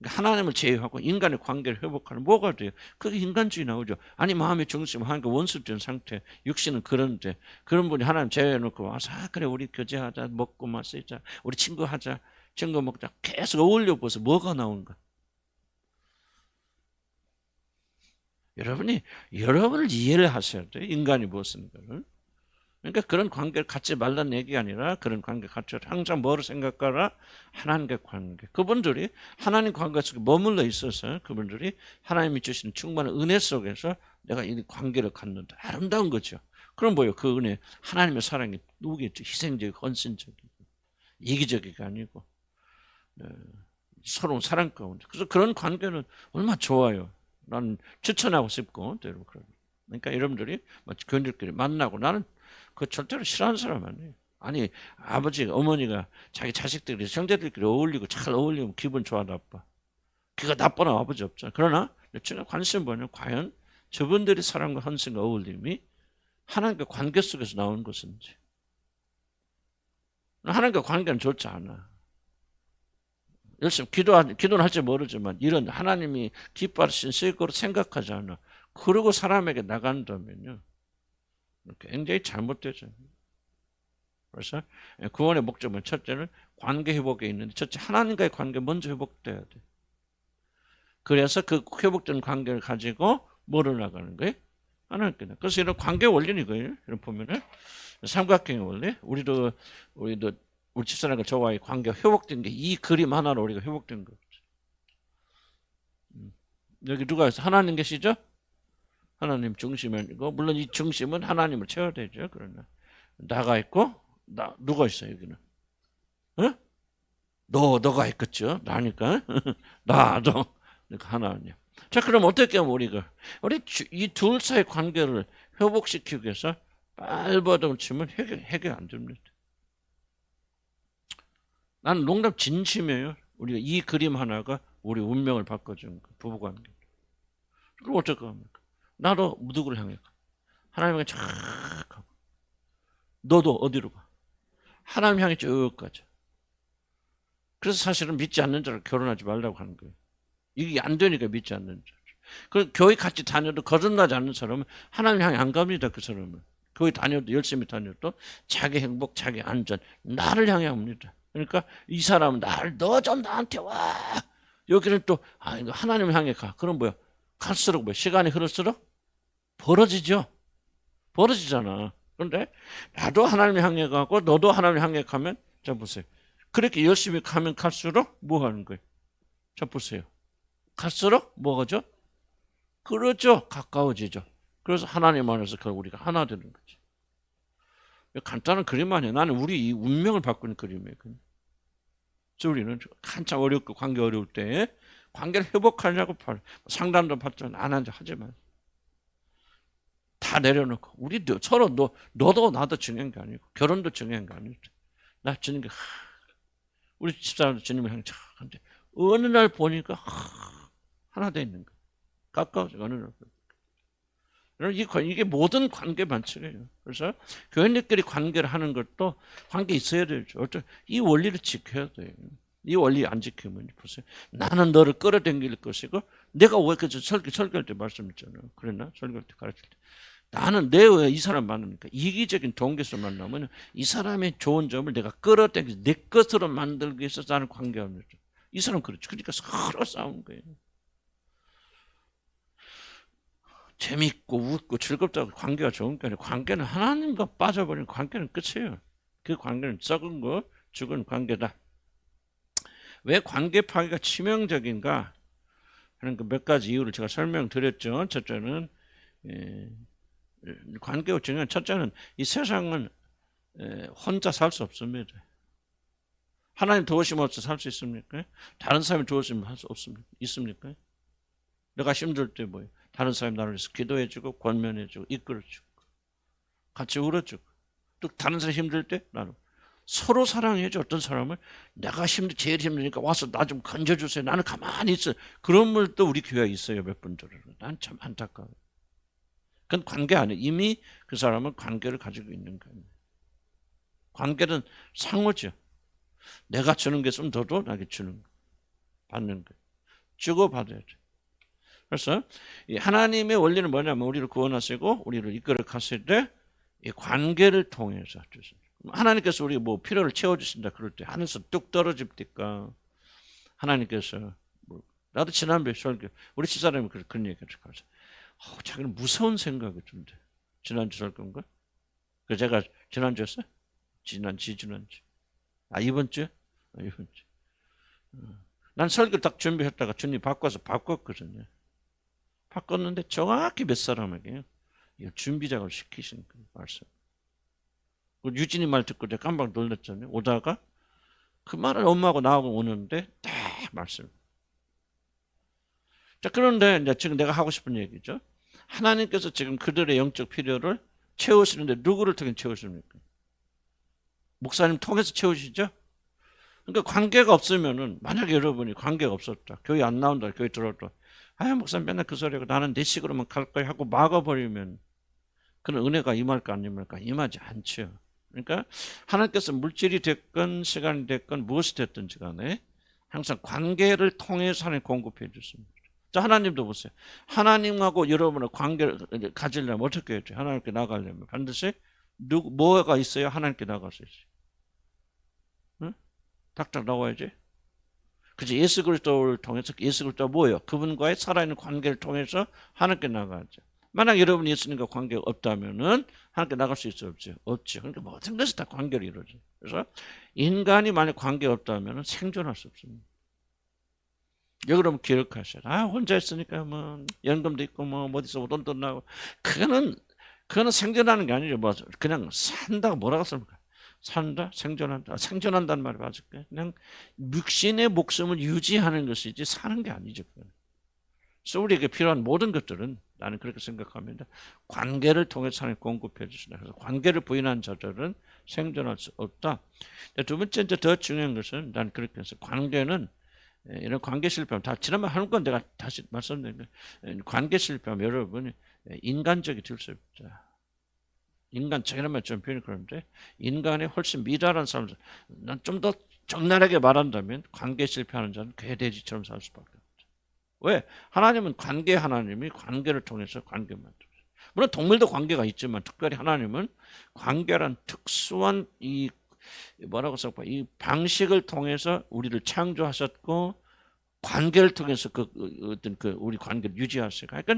S1: 하나님을 제외하고 인간의 관계를 회복하는 뭐가 돼요? 그게 인간주의 나오죠. 아니 마음의 중심 하나님과 원수된 상태, 육신은 그런데 그런 분이 하나님 제외해놓고 와서 그래 우리 교제하자, 먹고 마시자, 우리 친구하자, 친구 먹자 계속 어울려 보세요. 뭐가 나오는가? 여러분을 이해를 하셔야 돼요. 인간이 무엇인가를. 그러니까 그런 관계를 갖지 말라는 얘기가 아니라 그런 관계 갖지 항상 뭐를 생각하라? 하나님과의 관계. 그분들이 하나님 관계 속에 머물러 있어서 그분들이 하나님이 주시는 충만한 은혜 속에서 내가 이 관계를 갖는다. 아름다운 거죠. 그럼 뭐예요? 그 은혜 하나님의 사랑이 누구겠죠? 희생적이고 헌신적이고 이기적이가 아니고 서로 사랑 가운데. 그래서 그런 관계는 얼마나 좋아요. 나는 추천하고 싶고 그러니까 여러분들이 교인들끼리 만나고 나는 그 절대로 싫어하는 사람 아니에요. 아니 아버지가 어머니가 자기 자식들끼리 형제들끼리 어울리고 잘 어울리면 기분 좋아 나빠. 그가 나쁘나 아버지 없잖아. 그러나 제가 관심은 뭐냐면 과연 저분들이 사랑과 헌신과 어울림이 하나님과 관계 속에서 나오는 것인지. 하나님과 관계는 좋지 않아. 열심히 기도는 할지 모르지만 이런 하나님이 기뻐하신 실거로 생각하지 않아. 그러고 사람에게 나간다면요. 굉장히 잘못되죠. 그래서 구원의 목적은 첫째는 관계 회복에 있는데 첫째 하나님과의 관계 먼저 회복돼야 돼. 그래서 그 회복된 관계를 가지고 뭐를 나가는 거예요? 하나님께. 그래서 이런 관계 원리는 이거예요. 이런 보면은 삼각형의 원리. 우리도 우리 집사람과 저와의 관계가 회복된 게 이 그림 하나로 우리가 회복된 거죠. 여기 누가 있어? 하나님 계시죠? 하나님 중심이고 물론 이 중심은 하나님을 채워야 되죠. 그러나 나가 있고 누가 있어 여기는? 어? 너가 있겠죠. 나니까 나도 그러니까 하나님. 자 그럼 어떻게 하면 우리 이 둘 사이의 관계를 회복시키기 위해서 발버둥 치면 해결 안 됩니다. 나는 농담 진심이에요. 우리가 이 그림 하나가 우리 운명을 바꿔준 부부관계. 그럼 어떻게 합니까? 나도 누구를 향해 가? 하나님을 쫙 가고 너도 어디로 가? 하나님 향해 쭉 가자. 그래서 사실은 믿지 않는 자를 결혼하지 말라고 하는 거예요. 이게 안 되니까 믿지 않는 자. 그 교회 같이 다녀도 거듭나지 않는 사람은 하나님 향해 안 갑니다. 그 사람은 교회 다녀도 열심히 다녀도 자기 행복, 자기 안전 나를 향해 옵니다. 그러니까 이 사람은 너 좀 나한테 와. 여기는 또 하나님 향해 가. 그럼 뭐야? 갈수록 뭐 시간이 흐를수록 벌어지죠. 벌어지잖아. 그런데 나도 하나님 향해 가고 너도 하나님 향해 가면 자 보세요. 그렇게 열심히 가면 갈수록 뭐 하는 거예요? 자 보세요. 갈수록 뭐가죠? 그렇죠. 가까워지죠. 그래서 하나님 안에서 우리가 하나 되는 거지. 간단한 그림 아니에요. 나는 우리 이 운명을 바꾸는 그림이에요. 그래서 우리는 한참 어렵고 관계 어려울 때 관계를 회복하려고 상담도 받지 안 한 척 하지 마요. 다 내려놓고 우리 서로 너도 나도 중요한 게 아니고 결혼도 중요한 게 아니고 나 주는 게 우리 집사람도 주님을 향해 하는데 어느 날 보니까 하나 돼 있는 거 가까워져 어느 날. 이게 모든 관계 반칙이에요. 그래서 교인들끼리 관계를 하는 것도 관계 있어야 되죠. 이 원리를 지켜야 돼요. 이 원리 안 지키면 보세요. 나는 너를 끌어당길 것이고 내가 왜 설교할 때 말씀했잖아요. 그랬나? 설교할 때 가르칠 때. 나는 내 왜 이 사람 만나니까 이기적인 동기에서 만나면 이 사람의 좋은 점을 내가 끌어당겨서 내 것으로 만들기 위해서 나는 관계하는 거죠. 이 사람 그렇죠. 그러니까 서로 싸우는 거예요. 재밌고 웃고 즐겁다고 관계가 좋은 게 아니라 관계는 하나님과 빠져버리는 관계는 끝이에요. 그 관계는 썩은 거 죽은 관계다. 왜 관계 파괴가 치명적인가 하는 그 몇 가지 이유를 제가 설명드렸죠. 첫째는 관계가 중요한 첫째는 이 세상은 혼자 살 수 없습니다. 하나님 도우심 없이 살 수 있습니까? 다른 사람이 도우심 할 수 없습니까? 있습니까? 내가 힘들 때 뭐예요? 다른 사람이 나를 위해서 기도해주고 권면해주고 이끌어주고 같이 울어주고 또 다른 사람이 힘들 때 나는 서로 사랑해줘. 어떤 사람을 내가 제일 힘드니까 와서 나 좀 건져주세요. 나는 가만히 있어. 그런 분도 우리 교회에 있어요. 몇 분들은. 난 참 안타까워요. 그건 관계 아니에요. 이미 그 사람은 관계를 가지고 있는 거예요. 관계는 상호죠. 내가 주는 게 있으면 너도 나에게 주는 거. 받는 거예요. 주고받아야죠. 그래서 이 하나님의 원리는 뭐냐면 우리를 구원하시고 우리를 이끌어 가실 때 이 관계를 통해서 주십니다. 하나님께서 우리 뭐 필요를 채워주신다 그럴 때 하늘에서 뚝 떨어집니까? 하나님께서 나도 지난번에 설교 우리 집사람이 그런 얘기를 하죠. 자기는 무서운 생각이 든대. 지난주 설교인가? 그 제가 지난주였어요? 지난주. 이번 주? 이번 주. 난 설교 딱 준비했다가 주님 바꿔서 바꿨거든요. 바꿨는데 정확히 몇 사람에게 준비 작업을 시키신 그 말씀. 유진이 말 듣고 내가 깜빡 놀랐잖아요. 오다가 그 말을 엄마하고 나하고 오는데 딱 말씀. 자, 그런데 이제 지금 내가 하고 싶은 얘기죠. 하나님께서 지금 그들의 영적 필요를 채우시는데 누구를 통해 채우십니까? 목사님 통해서 채우시죠? 그러니까 관계가 없으면은 만약에 여러분이 관계가 없었다. 교회 안 나온다. 교회 들어왔다. 목사님 맨날 그 소리하고 나는 내 식으로만 갈 거야 하고 막아버리면 그런 은혜가 임할까 안 임할까? 임하지 않죠. 그러니까 하나님께서 물질이 됐건 시간이 됐건 무엇이 됐든지 간에 항상 관계를 통해서 하나님 공급해 주십니다. 자, 하나님도 보세요. 하나님하고 여러분의 관계를 가지려면 어떻게 해야 돼요? 하나님께 나가려면 반드시 뭐가 있어야 하나님께 나갈 수 있어요? 응? 닥닥 나와야지. 그치? 예수 그리스도를 통해서 예수 그리스도가 뭐예요? 그분과의 살아있는 관계를 통해서 하나님께 나가죠. 만약 여러분이 예수님과 관계가 없다면은 하나님께 나갈 수 있어요? 없죠? 없죠. 그러니까 모든 것이 다 관계로 이루어져요. 그래서 인간이 만약 관계가 없다면은 생존할 수 없습니다. 여러분 기억하셔야 혼자 있으니까 뭐 연금도 있고 뭐 어디서 돈도 나고 그거는 생존하는 게 아니죠. 뭐 그냥 산다고 뭐라고 씁니까? 산다, 생존한다. 생존한다는 말이 맞을까요? 그냥 육신의 목숨을 유지하는 것이지 사는 게 아니죠. 그래서 우리에게 필요한 모든 것들은 나는 그렇게 생각합니다. 관계를 통해서 하나님 공급해 주신다. 그래서 관계를 부인한 자들은 생존할 수 없다. 두 번째 이제 더 중요한 것은 나는 그렇게 해서 관계는 이런 관계 실패하면 다 지난번 하는 건 내가 다시 말씀드린 관계 실패하면 여러분이 인간적이 될 수 없다. 인간적이라면 좀 표현이 그런데 인간의 훨씬 미달한 사람들 난 좀 더 적나라하게 말한다면 관계 실패하는 자는 괴돼지처럼 살 수밖에 없다. 왜? 하나님은 하나님이 관계를 통해서 관계 만들어요. 물론 동물도 관계가 있지만 특별히 하나님은 관계란 특수한 이 뭐라고 써볼까? 이 방식을 통해서 우리를 창조하셨고 관계를 통해서 어떤 우리 관계를 유지하세요. 그러니까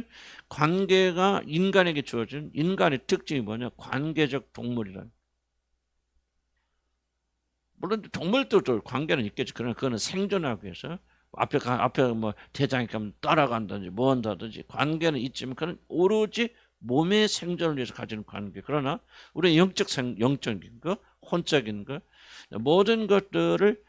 S1: 관계가 인간에게 주어진 인간의 특징이 뭐냐? 관계적 동물이란. 물론 동물도 관계는 있겠지. 그러나 그거는 생존하기 위해서 앞에 뭐 대장이 가면 따라간다든지 뭐 한다든지 관계는 있지만 그건 오로지 몸의 생존을 위해서 가지는 관계. 그러나 우리 영적인 거, 혼적인 거 모든 것들을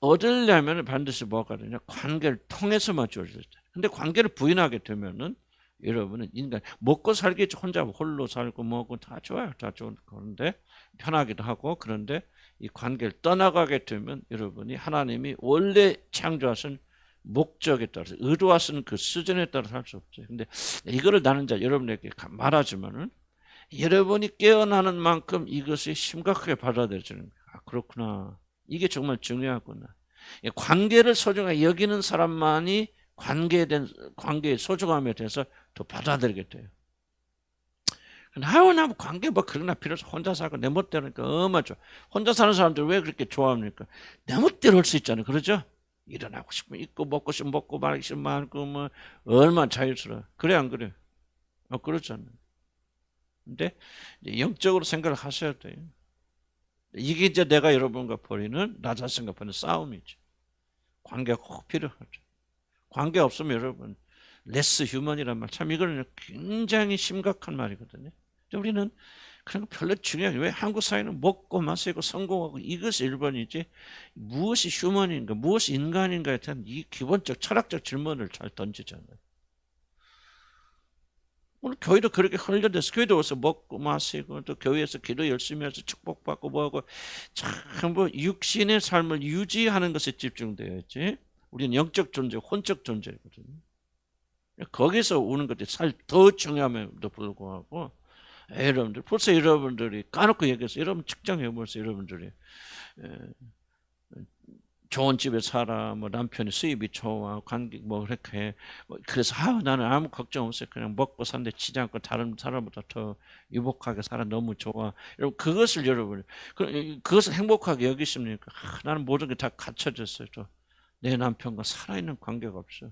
S1: 얻으려면 반드시 뭐가 되냐? 관계를 통해서만 주어질 때. 근데 관계를 부인하게 되면은 여러분은 인간 먹고 살겠지. 혼자 홀로 살고 뭐고 다 좋아요. 다 좋은 그런데 편하기도 하고 그런데 이 관계를 떠나가게 되면 여러분이 하나님이 원래 창조하신 목적에 따라서 의도하신 그 수준에 따라서 할 수 없죠. 근데 이거를 나는 여러분에게 말하지만은 여러분이 깨어나는 만큼 이것이 심각하게 받아들여지는 거예요. 그렇구나. 이게 정말 중요하구나. 관계를 소중하게 여기는 사람만이 관계의 소중함에 대해서 더 받아들이게 돼요. 나하고 나하고 관계 뭐 그러나 필요 없어. 혼자 살고 내 멋대로니까 얼마나 좋아. 혼자 사는 사람들 왜 그렇게 좋아합니까? 내 멋대로 할 수 있잖아요. 그러죠? 일어나고 싶으면 있고 먹고 싶으면 먹고 말하기 싫으면 말고 뭐 얼마나 자유스러워. 그래 안 그래? 그렇잖아요. 근데 영적으로 생각을 하셔야 돼요. 이게 이제 내가 여러분과 벌이는 나 자신과 벌이는 싸움이죠. 관계가 꼭 필요하죠. 관계 없으면 여러분 레스 휴먼이란 말 참 이거는 굉장히 심각한 말이거든요. 우리는 그런 거 별로 중요하게 왜 한국 사회는 먹고 마시고 성공하고 이것이 1번이지 무엇이 휴먼인가 무엇이 인간인가에 대한 이 기본적 철학적 질문을 잘 던지잖아요. 오늘 교회도 그렇게 흘려져서 교회도 와서 먹고 마시고 또 교회에서 기도 열심히 해서 축복받고 뭐하고 참 뭐 육신의 삶을 유지하는 것에 집중되어 있지 우리는 영적 존재, 혼적 존재거든요. 거기서 오는 것들이 사실 더 중요함에도 불구하고 여러분들 벌써 여러분들이 까놓고 얘기해서 여러분 측정해 보세요. 여러분들이 좋은 집에 살아 뭐 남편이 수입이 좋아 관계 뭐 그렇게 그래서 나는 아무 걱정 없어요. 그냥 먹고 사는데 치지 않고 다른 사람보다 더 유복하게 살아 너무 좋아. 여러분 그것을 여러분 그것을 행복하게 여기십니까? 나는 모든 게 다 갖춰졌어요. 내 남편과 살아있는 관계가 없어요.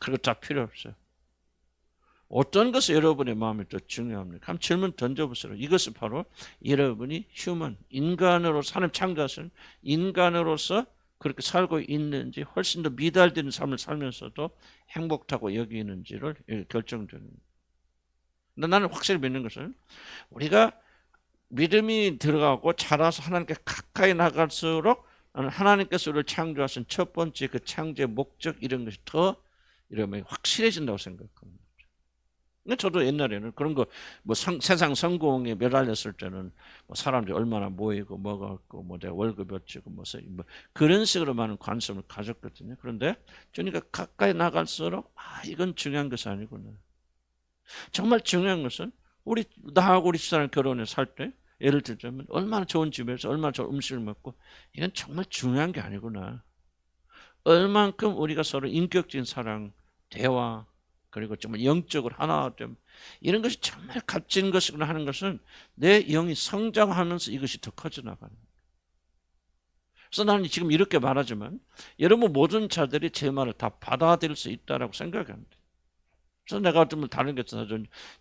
S1: 그런 거 다 필요 없어요. 어떤 것이 여러분의 마음이 더 중요합니까? 한번 질문 던져보세요. 이것은 바로 여러분이 휴먼, 인간으로 하나님 창조하신 인간으로서 그렇게 살고 있는지 훨씬 더 미달되는 삶을 살면서도 행복하고 여기는지를 결정되는 거예요. 나는 확실히 믿는 것은 우리가 믿음이 들어가고 자라서 하나님께 가까이 나갈수록 하나님께서 우리를 창조하신 첫 번째 그 창조의 목적 이런 것이 더 이러면 확실해진다고 생각합니다. 저도 옛날에는 그런 거 뭐 세상 성공에 매달렸을 때는 뭐 사람들이 얼마나 모이고 뭐가 있고 뭐 내가 월급 어찌고 뭐 그런 식으로 많은 관심을 가졌거든요. 그런데 주님과 가까이 나갈수록 이건 중요한 것이 아니구나. 정말 중요한 것은 나하고 우리 집사람 결혼해 살 때 예를 들자면 얼마나 좋은 집에서 얼마나 좋은 음식을 먹고 이건 정말 중요한 게 아니구나. 얼만큼 우리가 서로 인격적인 사랑, 대화 그리고 정말 영적으로 하나 좀 이런 것이 정말 값진 것이구나 하는 것은 내 영이 성장하면서 이것이 더 커져 나가는 거예요. 그래서 나는 지금 이렇게 말하지만 여러분 모든 자들이 제 말을 다 받아들일 수 있다라고 생각합니다. 그래서 내가 좀 다른 게 있어서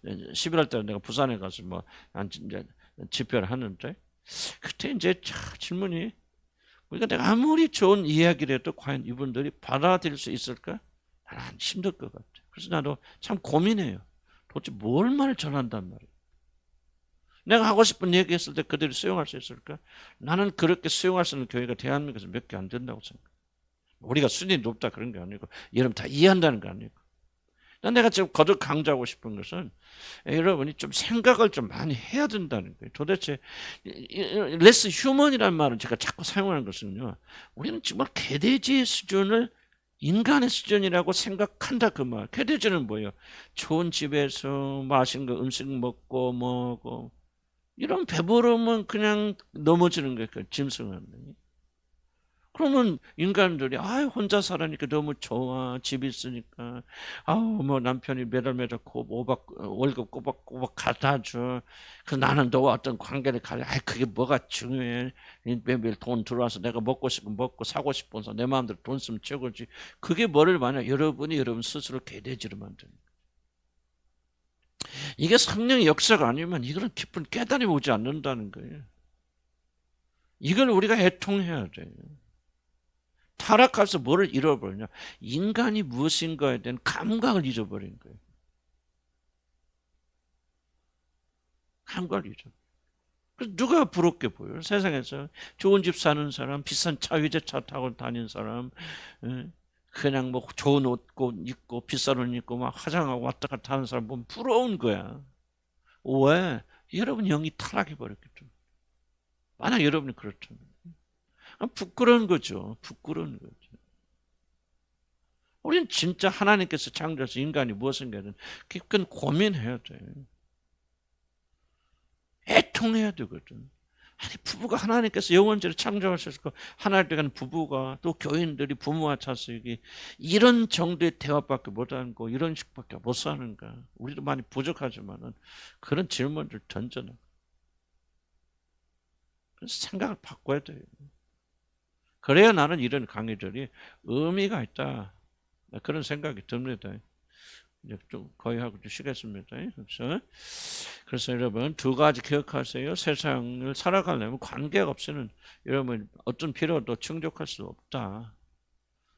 S1: 11월 달에 내가 부산에 가서 뭐 이제 집회를 하는데 그때 이제 질문이 우리가 내가 아무리 좋은 이야기를 해도 과연 이분들이 받아들일 수 있을까? 나는 힘들 것 같아. 그래서 나도 참 고민해요. 도대체 뭘 말 전한단 말이에요. 내가 하고 싶은 얘기했을 때 그들이 수용할 수 있을까? 나는 그렇게 수용할 수 있는 교회가 대한민국에서 몇 개 안 된다고 생각해요. 우리가 수준이 높다 그런 게 아니고 여러분 다 이해한다는 거 아니고. 내가 지금 거듭 강조하고 싶은 것은 여러분이 좀 생각을 좀 많이 해야 된다는 거예요. 도대체 레스 휴먼이라는 말을 제가 자꾸 사용하는 것은요. 우리는 정말 개돼지의 수준을 인간의 수준이라고 생각한다 그 말. 개돼지는 뭐예요? 좋은 집에서 맛있는 거 음식 먹고 뭐고 이런 배부르면 그냥 넘어지는 거예요. 그 짐승은. 그러면 인간들이 혼자 살으니까 너무 좋아 집 있으니까 뭐 남편이 매달 월급 꼬박꼬박 갖다 줘. 그 나는 너와 어떤 관계를 가져. 그게 뭐가 중요해. 매일 돈 들어와서 내가 먹고 싶으면 먹고 사고 싶어서 내 마음대로 돈 쓰면 최고지. 그게 뭐를 만약 여러분이 여러분 스스로 개돼지로 만드는 거예요. 이게 성령의 역사가 아니면 이거는 깊은 깨달음이 오지 않는다는 거예요. 이걸 우리가 애통해야 돼요. 타락해서 뭐를 잃어버리냐? 인간이 무엇인가에 대한 감각을 잊어버린 거예요. 감각을 잊어버린 거예요. 그래서 누가 부럽게 보여요? 세상에서 좋은 집 사는 사람, 비싼 차, 외제차 타고 다니는 사람, 그냥 뭐 좋은 옷 입고 비싼 옷 입고 막 화장하고 왔다 갔다 하는 사람 보면 부러운 거야. 왜? 여러분 영이 타락해버렸기 때문에. 만약 여러분이 그렇다면. 부끄러운 거죠. 부끄러운 거죠. 우리는 진짜 하나님께서 창조해서 인간이 무엇인가는 깊은 고민해야 돼요. 애통해야 되거든. 아니 부부가 하나님께서 영원제를 창조하셨고 하나님 되는 부부가 또 교인들이 부모와 자식이 이런 정도의 대화밖에 못하는 거 이런 식밖에 못 사는가. 우리도 많이 부족하지만은 그런 질문을 던져놔. 그래서 생각을 바꿔야 돼요. 그래야 나는 이런 강의들이 의미가 있다. 그런 생각이 듭니다. 이제 좀 거의 하고 쉬겠습니다. 그래서 여러분 두 가지 기억하세요. 세상을 살아가려면 관계가 없이는 여러분 어떤 필요도 충족할 수 없다.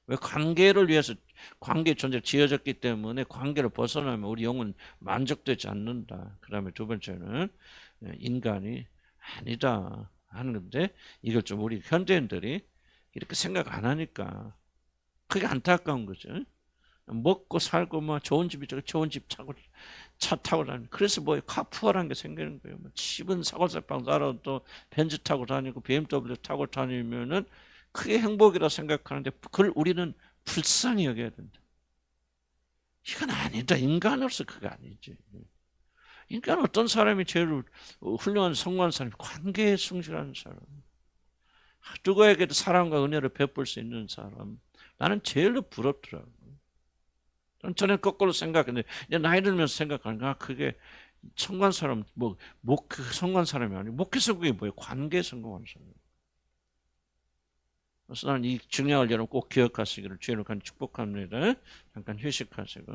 S1: 왜 관계를 위해서 관계 존재가 지어졌기 때문에 관계를 벗어나면 우리 영은 만족되지 않는다. 그 다음에 두 번째는 인간이 아니다 하는 건데 이걸 좀 우리 현대인들이 이렇게 생각 안 하니까 그게 안타까운 거죠. 먹고 살고 뭐 좋은 집이 좋은 집 차고 차 타고 다니고 그래서 뭐 카푸어라는 게 생기는 거예요. 뭐 집은 사고세방 살아도 벤츠 타고 다니고 BMW 타고 다니면은 그게 행복이라 생각하는데 그걸 우리는 불쌍히 여겨야 된다. 이건 아니다. 인간으로서 그게 아니지. 인간 어떤 사람이 제일 훌륭한 성공한 사람이 관계에 충실한 사람. 누구에게도 사랑과 은혜를 베풀 수 있는 사람. 나는 제일 부럽더라고. 저는 거꾸로 생각했는데 이제 나이 들면서 생각하니까 그게 성공한 사람 그 성공한 사람이 아니고 목회 성공이 뭐예요? 관계 성공한 사람. 그래서 나는 이 중요한 여러분 꼭 기억하시기를 주의로 간 축복합니다. 잠깐 휴식하시고